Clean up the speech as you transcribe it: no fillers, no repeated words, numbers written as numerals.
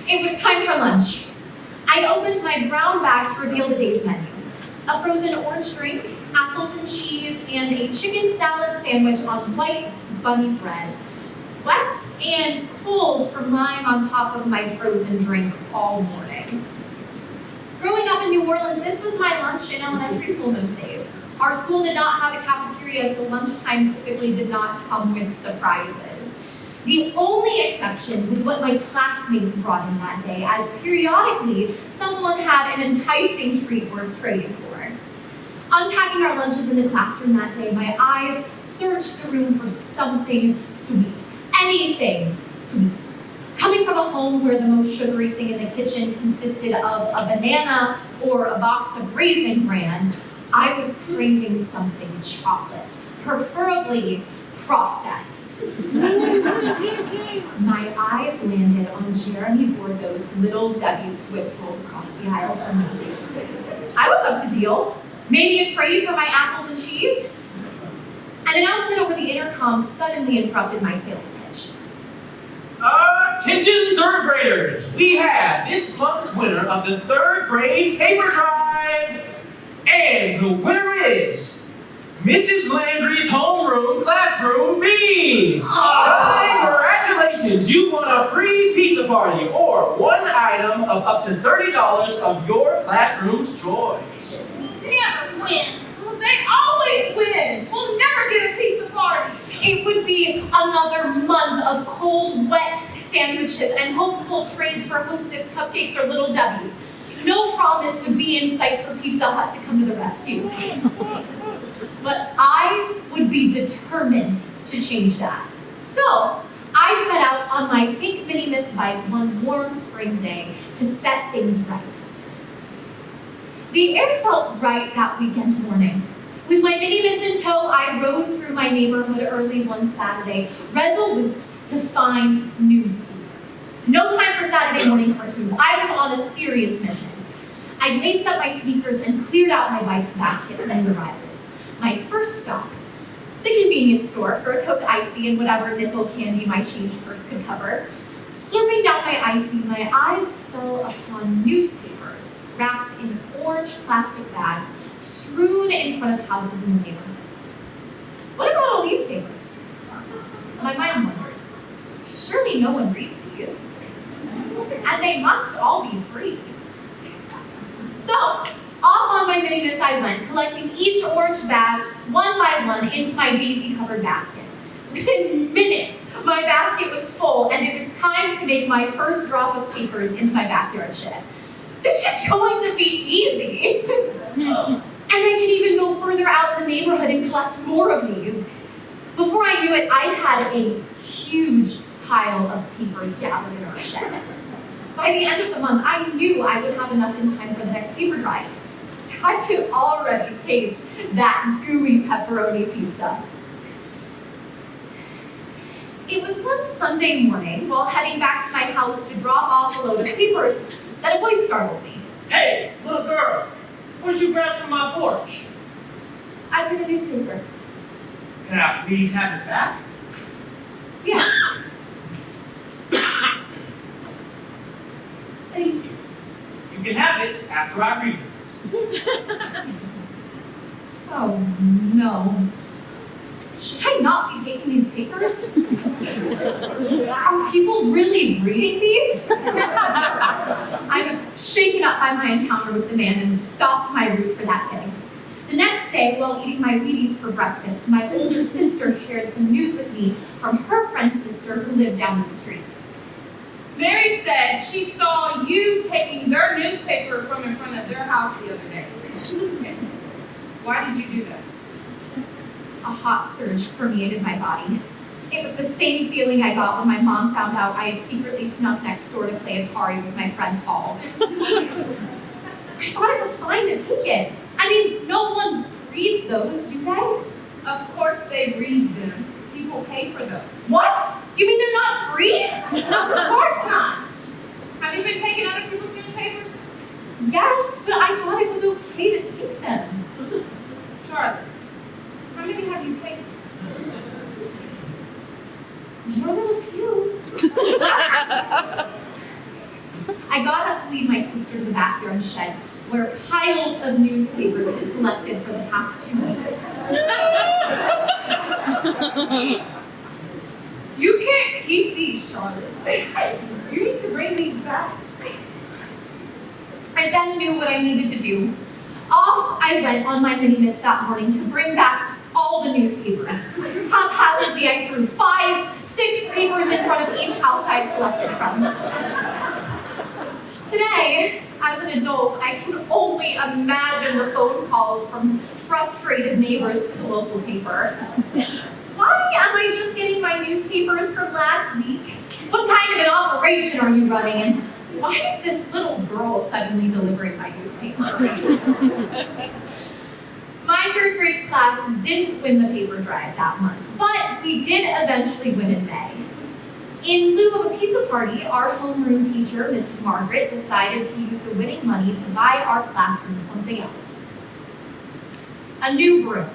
It was time for lunch. I opened my brown bag to reveal the day's menu. A frozen orange drink, apples and cheese, and a chicken salad sandwich on white bunny bread. Wet and cold from lying on top of my frozen drink all morning. Growing up in New Orleans, this was my lunch in elementary school most days. Our school did not have a cafeteria, so lunchtime typically did not come with surprises. The only exception was what my classmates brought in that day, as periodically someone had an enticing treat worth trading for. Unpacking our lunches in the classroom that day, my eyes searched the room for something sweet. Anything sweet. Coming from a home where the most sugary thing in the kitchen consisted of a banana or a box of Raisin Bran, I was craving something chocolate, preferably processed. My eyes landed on Jeremy Bordeaux's Little Debbie's Swiss rolls across the aisle from me. I was up to deal. Maybe a trade for my apples and cheese? An announcement over the intercom suddenly interrupted my sales pitch. Attention third graders! We have this month's winner of the third grade paper drive. And the winner is Mrs. Landry's homeroom classroom B. Congratulations! You won a free pizza party or one item of up to $30 of your classroom's choice. Never win. They always win. We'll never get a pizza party. It would be another month of cold, wet sandwiches and hopeful trades for Hostess cupcakes or Little Debbie's. No promise would be in sight for Pizza Hut to come to the rescue. But I would be determined to change that. So I set out on my pink Mini Miss bike one warm spring day to set things right. The air felt right that weekend morning. With my Mini Miss in tow, I rode through my neighborhood early one Saturday, resolute to find newspapers. No time for Saturday morning cartoons. I was on a serious mission. I laced up my sneakers and cleared out my bike's basket for new arrivals. My first stop, the convenience store for a Coke Icy and whatever nickel candy my change purse could cover. Slurping down my Icy, my eyes fell upon newspapers wrapped in orange plastic bags strewn in front of houses in the neighborhood. What about all these papers? My mind wondered. Surely no one reads these. And they must all be free. So, off on my Mini Miss I went, collecting each orange bag one by one into my daisy-covered basket. Within minutes, my basket was full, and it was time to make my first drop of papers into my backyard shed. This is going to be easy. And I could even go further out in the neighborhood and collect more of these. Before I knew it, I had a huge pile of papers gathered in our shed. By the end of the month, I knew I would have enough in time for the next paper drive. I could already taste that gooey pepperoni pizza. It was one Sunday morning, while heading back to my house to drop off a load of papers, that a voice startled me. Hey, little girl, what did you grab from my porch? I took a newspaper. Can I please have it back? Yes. Thank you. You can have it after I read it. Oh, no. Should I not be taking these papers? Are people really reading these? I was shaken up by my encounter with the man and stopped my route for that day. The next day, while eating my Wheaties for breakfast, my older sister shared some news with me from her friend's sister who lived down the street. Mary said she saw you taking their newspaper from in front of their house the other day. Why did you do that? A hot surge permeated my body. It was the same feeling I got when my mom found out I had secretly snuck next door to play Atari with my friend Paul. I thought it was fine to take it. I mean, no one reads those, do they? Of course they read them. People pay for them. What? You mean they're not free? Of course not. Have you been taking other people's newspapers? Yes, but I thought it was okay to take them. Charlotte, how many have you taken? More than a few. I got up to lead my sister to the backyard shed where piles of newspapers had collected for the past 2 weeks. You can't keep these, Charlotte. You need to bring these back. I then knew what I needed to do. Off I went on my mini miss that morning to bring back all the newspapers. Haphazardly, I threw 5, 6 papers in front of each house I had collected from. Today, as an adult, I can only imagine the phone calls from frustrated neighbors to the local paper. Why am I just getting my newspapers from last week? What kind of an operation are you running? And why is this little girl suddenly delivering my newspaper? My 3rd grade class didn't win the paper drive that month, but we did eventually win in May. In lieu of a pizza party, our homeroom teacher, Mrs. Margaret, decided to use the winning money to buy our classroom something else. A new broom.